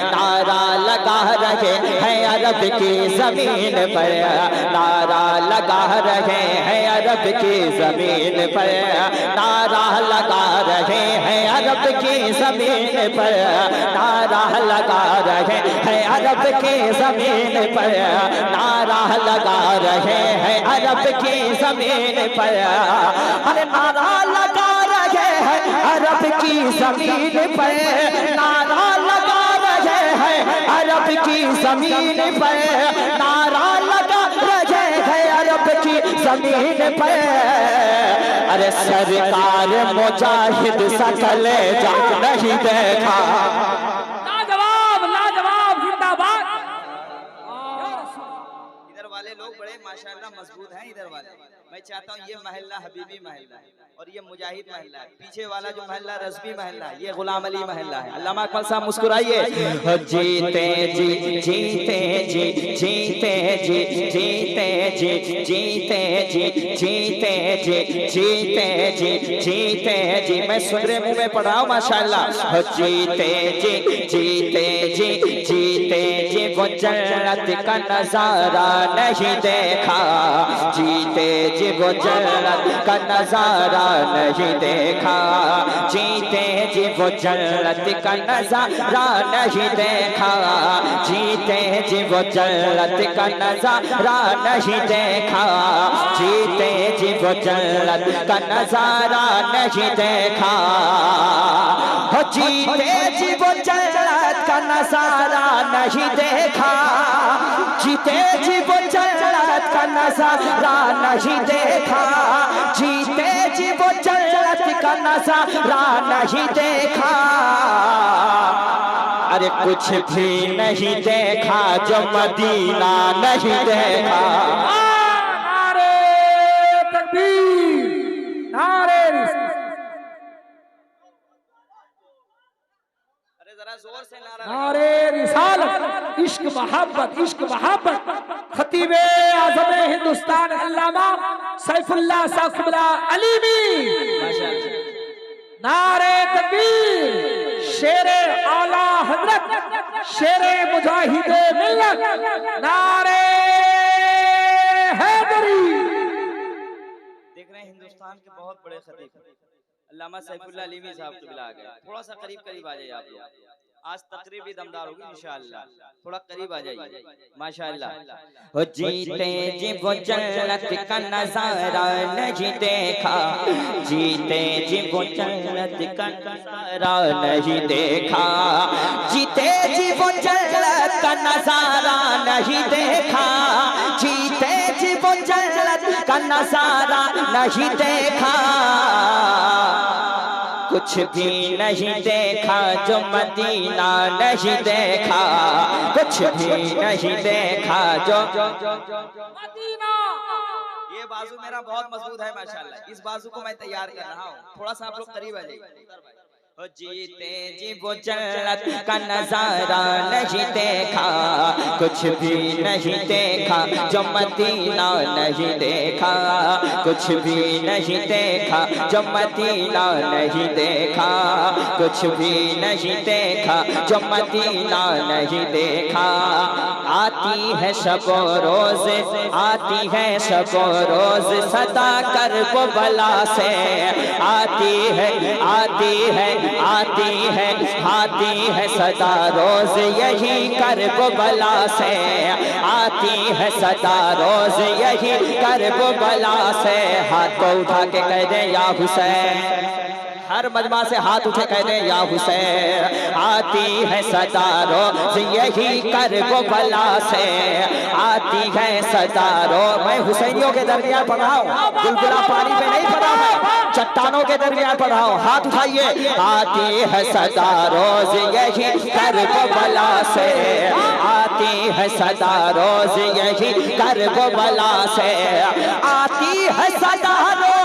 नारा लगा रहे हैं अरब की जमीन पर, नारा लगा रहे हैं अरब की जमीन पर, नारा लगा रहे हैं अरब की जमीन पर, नारा लगा रहे हैं अरब की जमीन पर, नारा लगा रहे हैं अरब की जमीन पर। अरे नारा लगा रहे हैं अरब की जमीन पर, नारा लगा रहे हैं अरब की जमीन पर, नारा लगा रहे हैं अरब की जमीन पर। अरे सरकार मुजाहिद सकल जा नहीं देखा। लाजवाब लाजवाब जिंदाबाद। इधर वाले लोग बड़े माशाल्लाह मजबूत हैं। इधर वाले मैं चाहता हूँ ये महल्ला हबीबी महल्ला है और ये मुजाहिद महल्ला है। पीछे वाला जो महल्ला रज़बी महल्ला है, ये गुलाम अली महल्ला है। अल्लामा अकमल साहब मुस्कुराइए। जीते जी जीते जी जीते जी जीते जी जीते जी जीते जी जीते जी जीते जी। मैं सुनरे मुंह में पढ़ रहा हूँ माशाल्लाह। जीते जी जीते जी जीते जी वो जन्नत का नजारा नहीं देखा, जीते जी वो जन्नत का नजारा नहीं देखा, जीते जी वो जन्नत का नजारा नहीं देखा, जीते जी वो जन्नत का नजारा नहीं देखा, जीते जी वो जन्नत का नजारा नहीं देखा। जीते जी वो जन्नत का नजारा नहीं देखा, जीते जी वो जन्नत का नजारा नहीं देखा, जीते जी वो जन्नत का नजारा नहीं देखा। अरे कुछ भी नहीं देखा जो मदीना नहीं देखा। नारे तकबीर, नारे जोर से नारे रिसालत, इश्क मोहब्बत, इश्क मोहब्बत। खतीबे आज़म हिंदुस्तान अल्लामा सैफुल्लाह साकिबुल्लाह अलीमी। नारे तकबीर, शेरे आला हजरत, शेरे मुजाहिदे मिल्लत, नारे हैदरी। देख रहे हैं हिंदुस्तान के बहुत बड़े खतीब अल्लामा सैफुल्लाह अलीमी साहब को बुला गए। थोड़ा सा करीब करीब आ जाइए आप लोग। आज तकरीब भी दमदार होगी इंशाअल्लाह। थोड़ा करीब आ जाइए माशाअल्लाह। हो जीते जी वो जन्नत का नजारा नहीं देखा, जीते जी वो जन्नत का नजारा नहीं देखा, जीते जी वो जन्नत का नजारा नहीं देखा, जीते जी वो जन्नत का नजारा नहीं देखा। कुछ भी नहीं देखा जो मदीना नहीं देखा, कुछ भी नहीं देखा जो मदीना। ये बाजू मेरा बहुत मजबूत है माशाल्लाह। इस बाजू को मैं तैयार कर रहा हूँ। थोड़ा सा आप लोग करीब आ जाइए। जीते जी वो जन्नत का नजारा नहीं देखा, कुछ भी नहीं देखा जो मदीना नहीं देखा, कुछ भी नहीं देखा जो मदीना नहीं देखा, कुछ भी नहीं देखा जो मदीना नहीं देखा। आती है शबो रोज, आती है शबो रोज सदा कर वो बला से, आती है आती है आती है आती है सदा रोज यही कर वो बला से, आती है सदा रोज यही कर वो बला से। हाथ को उठा के कह दे या हुसैन, हर मजमा से हाथ उठे कह दे या हुसैन। आती है सदा रोज यही कर वो बला से, आती है सदा रोज। मैं हुसैनियों के दरमियान पढ़ाऊं, बुलबुला पानी पे नहीं पढ़ा है, चट्टानों के दरमियान पढ़ाऊं। हाथ उठाइए। आती है सदा रोज यही कर वो बला से, आती है सदा रोज यही कर वो बला से, आती है सदा रोज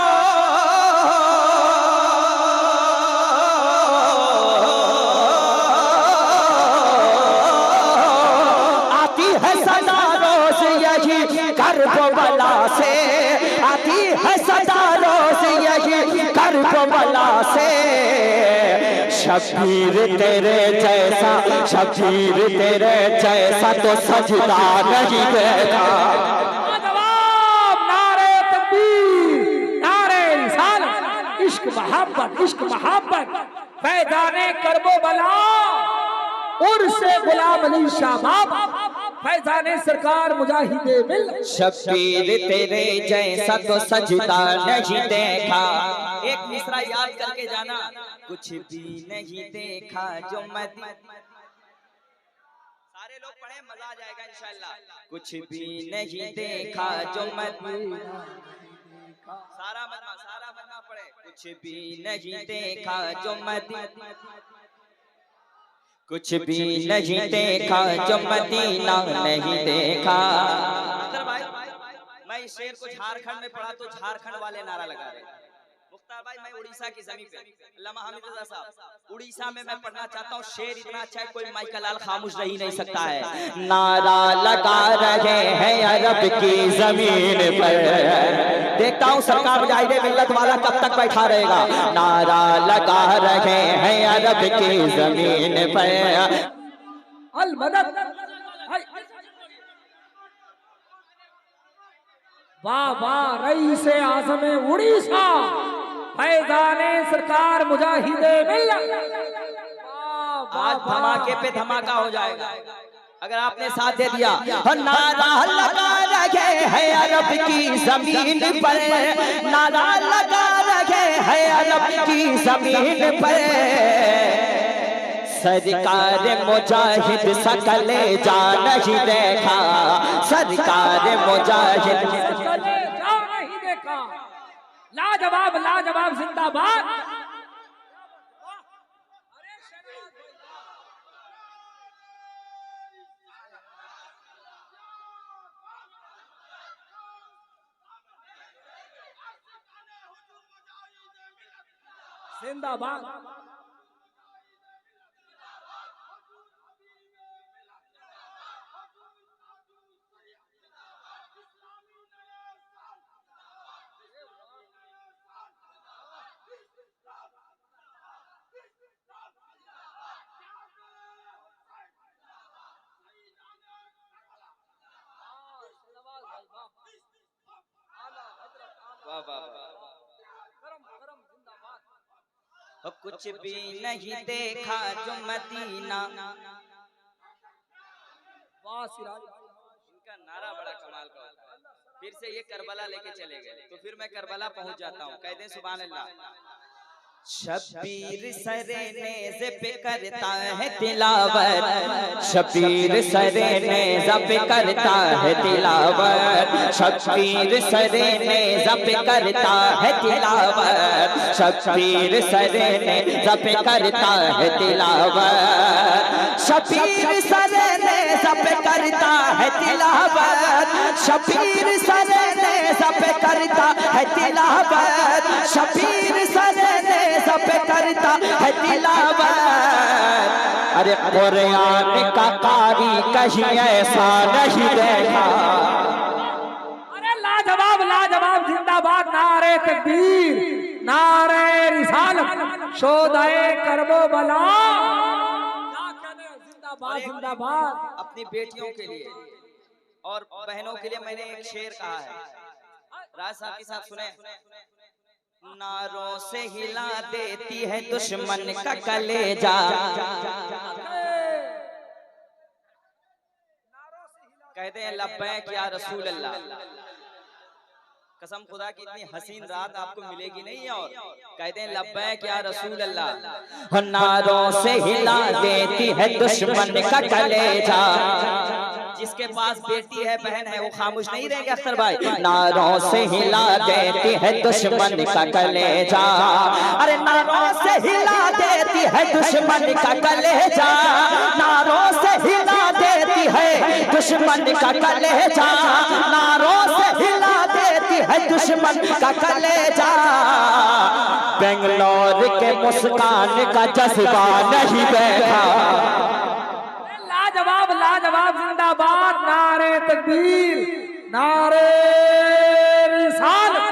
बला से, आती है सदा रोज यही कर बला से। शबीर तेरे जैसा, शबीर तेरे जैसा तो सजदा नहीं देखा। जवाब नारे तकबीर, नारे रिसालत, इश्क मोहब्बत, इश्क मोहब्बत, फैजाने करबो बला उर्से गुलाम अली शाह बाबा, फैजाने सरकार मुजाहिदे मिल्लत। शबीर तेरे जैसा तो सजदा नहीं देखा। एक मिसरा याद करके जाना, कुछ भी नहीं देखा जो मदीना। सारे लोग पढ़े, मजा आ जाएगा इंशाअल्लाह। कुछ भी नहीं देखा जो मदीना, सारा मदना पढ़े। कुछ भी नहीं देखा जो मदीना, कुछ भी नहीं देखा जो मदीना नहीं देखा। अख्तर भाई, मैं इस शेर को झारखंड में पढ़ा तो झारखंड वाले नारा लगा रहे। मुख्तार भाई, मैं उड़ीसा की जमीन पे, अल्लामा हामिद रजा साहब, उड़ीसा में मैं पढ़ना चाहता हूँ। शेर इतना अच्छा है, कोई माइकल लाल खामोश रह ही नहीं सकता है। नारा लगा रहे हैं अरब की जमीन पर, देखता हूँ सरकार मुजाहिदे मिल्लत वाला कब तक बैठा रहेगा। नारा लगा रहे हैं अरब की जमीन पर, अल मदद। वाह वाह, रईस आज़म उड़ीसा, फैजाने सरकार मुजाहिदे मिल्लत। आज धमाके पे धमाका हो जाएगा अगर आपने साथ दे दिया। नारा लगा रहे हैं अरब की जमीन पर, नारा लगा रहे हैं अरब की जमीन पर, सरकार मुजाहिद सकले जा नहीं देखा, सरकार मुजाहिद सकले जा नहीं देखा। लाजवाब, लाजवाब, जिंदाबाद। जिंदाबाद। वाह वाह वाह। कुछ भी नहीं देखा जो मदीना। इनका नारा बड़ा कमाल का होता है। फिर से ये करबला लेके चले गए, तो फिर मैं करबला पहुंच जाता हूँ। कहते हैं सुभान अल्लाह। शबीर सरे नेज़ पे करता है तिलावत, शबीर सरे नेज़ पे करता है तिलावत, शबीर सरे नेज़ पे करता है तिलावत, शबीर सरे नेज़ पे करता है तिलावत, शबीर सरे नेज़ पे करता है तिलावत, शबीर सरे नेज़ पे करता है तिलावत, शबीर सरे सब करता है तिलावत। अरे कुरान का कारी कहीं ऐसा नहीं देखा। अरे लाजवाब, लाजवाब, जिंदाबाद। नारे तकबीर, नारे रिसालत, शोदाए करबो बला। जिंदाबाद, जिंदाबाद। अपनी बेटियों के लिए और बहनों के लिए मैंने एक शेर कहा है, राज साहब के साथ सुने। नारों से हिला देती है दुश्मन का कलेजा, कहते हैं लब्बैक या रसूल अल्लाह। कसम खुदा की इतनी हसीन रात आपको मिलेगी नहीं। और कहते हैं लब्बैक या रसूल अल्लाह। नारों से हिला देती है दुश्मन का कलेजा, जिसके पास बेटी है, बहन है, वो खामोश नहीं रहेंगे अख्तर भाई। नारों से हिला देती है दुश्मन का कलेजा, अरे नारों से हिला देती है दुश्मन का कलेजा, नारों से हिला देती है दुश्मन का कलेजा, नारों से हिला देती है दुश्मन का कलेजा। बेंगलोर के मुस्कान का जज्बा नहीं देखा। लाजवाब, लाजवाब, जिंदाबाद। नारे तकबीर, नारे रिसालत,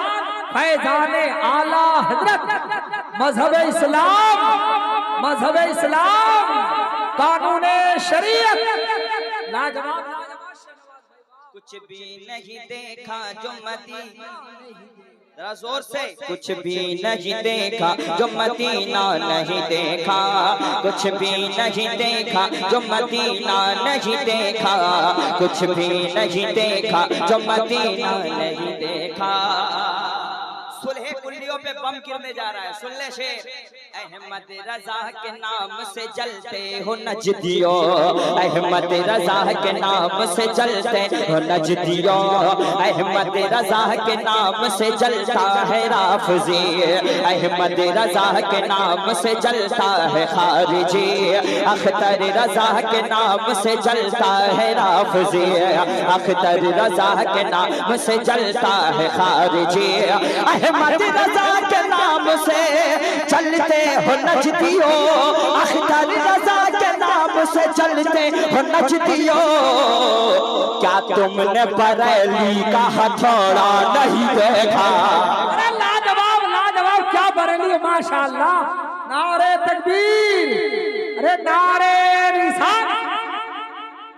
फैजाने आला हजरत, मजहब इस्लाम, मजहब इस्लाम, कानून शरीयत। लाजवाब। कुछ भी नहीं देखा जो मदीना, जरा जोर से, कुछ भी नहीं देखा जो मदीना नहीं देखा, कुछ भी नहीं देखा जो मदीना नहीं देखा, कुछ भी नहीं देखा जो मदीना नहीं देखा। सुलह कुल्लियों पे बम गिरने जा रहा है, सुन ले शेर। अहमद रजा के नाम से जलते हो नजदियो, अहमद रजा के नाम से जलते हो नजदियो, अहमद रजा के नाम से जलता है राफजी, अहमद रजा के नाम से जलता है खारिजी, अख्तर रजा के नाम से जलता है राफजी, अख्तर रजा के नाम से जलता है खारिजी, अहमद रजा के नाम से चलते हो नजदियो, अख्तर रजा के नाम से चलते हो नजदियो। क्या तुमने बरेली का हथौड़ा नहीं देखा? अरे लाजवाब लाजवाब, क्या बरेली, माशाअल्लाह। नारे तकबीर, अरे नारे रिसालत।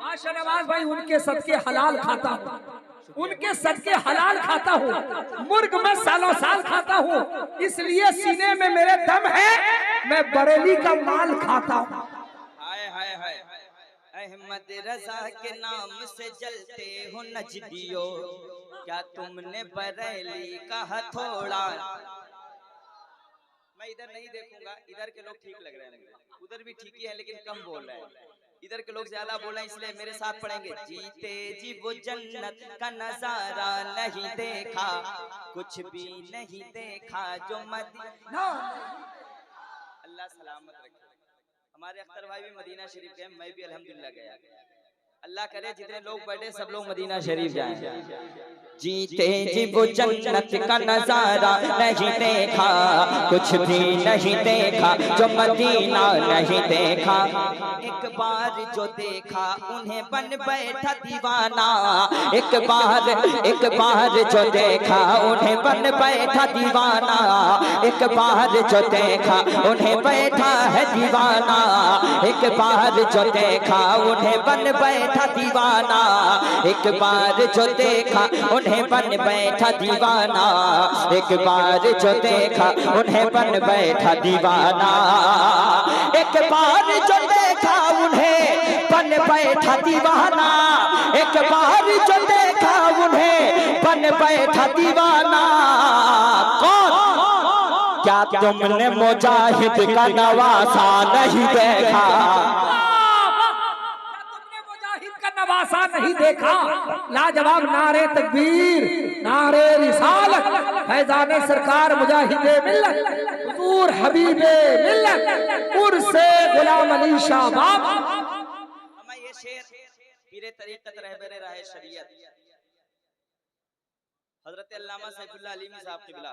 माशा नवाज भाई, उनके सदके हलाल खाता हूँ, उनके सदके हलाल खाता हूँ, मुर्ग में सालों साल खाता हूँ, इसलिए सीने में मेरे दम है, मैं बरेली का माल खाता हूँ। हाय हाय हाय, अहमद रजा के नाम से जलते हो नजदियो, क्या तुमने बरेली का हथौड़ा। मैं इधर नहीं देखूंगा, इधर के लोग ठीक लग रहे हैं मुझे, उधर भी ठीक ही है लेकिन कम बोल रहे हैं, इधर के लोग ज्यादा बोल रहे हैं, इसलिए मेरे साथ पढ़ेंगे। जीते जी वो जन्नत का नजारा नहीं देखा, कुछ भी नहीं देखा जो मदीना। अल्लाह सलामत रखे। हमारे अख्तर भाई भी मदीना शरीफ गए, मैं भी अल्हम्दुलिल्लाह गया। अल्लाह करे जितने लोग बैठे सब लोग मदीना शरीफ जाएं। जीते जी वो जन्नत का नजारा नहीं देखा, कुछ भी नहीं देखा जो मदीना नहीं देखा। एक बार जो देखा उन्हें बन बैठा दीवाना, एक बार जो देखा उन्हें बन बैठा दीवाना, एक बार जो देखा उन्हें बैठा है दीवाना, एक बार जो देखा उन्हें बन बैठा दीवाना, एक बार जो देखा उन्हें बन बैठा दीवाना, एक बार जो देखा उन्हें बन बैठा दीवाना, एक बार जो देखा उन्हें बन बैठा दीवाना, एक बार जो देखा उन्हें बन बैठा दीवाना। कौन? क्या तुमने मुजाहिद का नवासा नहीं देखा? नवासा नहीं देखा? लाजवाब। नारे तकबीर, नारे रिसालत, फैजाने सरकार मुजाहिदे मिल्लत, हुजूर हबीबे मिल्लत, उर्से गुलाम अली शाह बाब। मैं ये शेर पीरे तरीक़त रहबरे राहे शरीयत हजरत अल्लामा सैफुल्लाह अलीमी साहब क़िबला,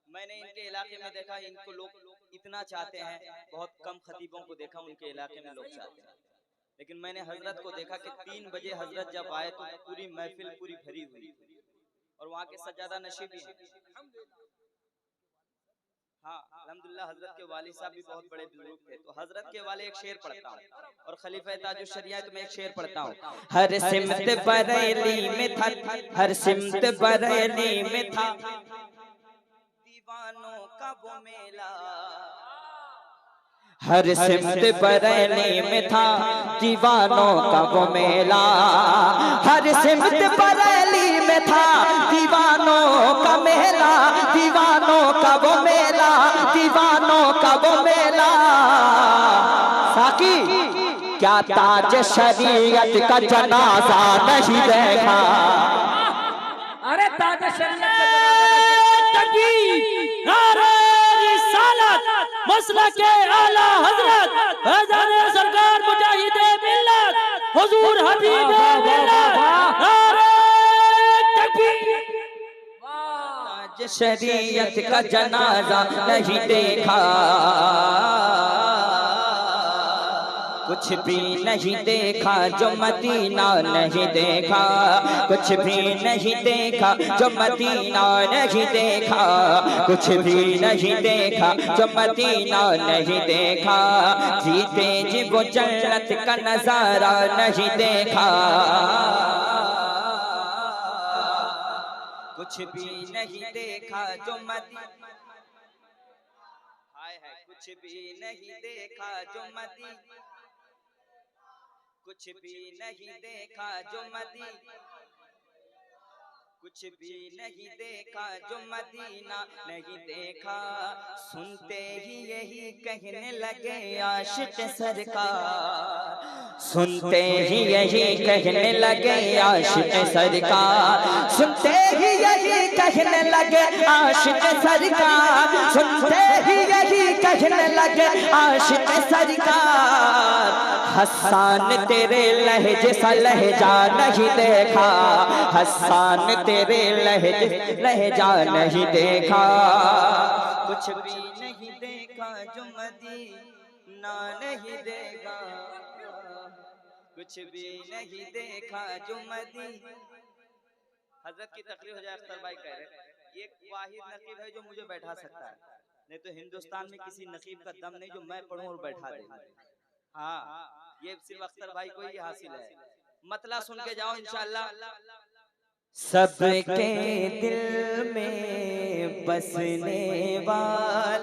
मैंने इनके इलाके में देखा, इनको लोग इतना चाहते हैं, बहुत कम खतीबों को देखा उनके इलाके में लोग चाहते हैं, लेकिन मैंने हजरत को देखा कि 3 बजे हजरत जब आए तो पूरी महफिल पूरी भरी हुई और वहाँ के सज्जादा नशीब भी हैं। हाँ अल्हम्दुलिल्लाह, हजरत के वाली साहब भी बहुत बड़े बुजुर्ग थे, तो हजरत के वाले एक शेर पढ़ता हूँ और खलीफा ताजुश शरीयत में एक शेर पढ़ता हूँ। हर सिमत बरेली में था, हर सिमत बरेली में था दीवानों का वो मेला, हर सिमत बरेली में था दीवानों का वो मेला, हर सिमत बरेली में था दीवानों का मेला, दीवानों का वो मेला, दीवानों का वो मेला। साकी, क्या ताज शरीयत का जनाजा नहीं देखा? अरे ताज शरीयत मसला के आला हजरत फैजाने सरकार मुजाहिदे मिल्लत हुजूर हबीबे मिल्लत, नारे तकबीर। ताज शरीयत का जनाजा नहीं देखा, कुछ भी नहीं देखा जो मदीना नहीं देखा, कुछ भी नहीं देखा जो मदीना नहीं देखा, कुछ भी नहीं देखा जो मदीना नहीं देखा, जीते जी वो जन्नत का नजारा नहीं देखा। कुछ भी नहीं देखा जो मदीना, हाय हाय, कुछ भी नहीं देखा जो मदीना, कुछ भी नहीं देखा जो मदीना, कुछ भी नहीं देखा जो मदीना नहीं देखा, सुनते ही यही कहने लगे आशिक सरकार, सुनते ही यही कहने लगे आशिक सरकार, सुनते ही यही कहने लगे आशिक सरकार, सुनते ही यही कहने लगे आशिक सरकार। हसन तेरे लहजे सा लहजा नहीं देखा, हसन तेरे लहजा नहीं देखा। कुछ भी नहीं देखा जो मदीना नहीं देखा, कुछ भी नहीं देखा जो मदीना। हजरत की तकरीर हो जाए, अख्तर भाई कह रहे एक वाहिद नकीब है जो मुझे बैठा सकता है, नहीं तो हिंदुस्तान में किसी नकीब का दम नहीं जो मैं पढ़ूं और बैठा दे। हाँ, ये सिर्फ अख्तर भाई को ही हासिल है। मतला सुन के जाओ इंशाअल्लाह। सबके दिल में बसने वाला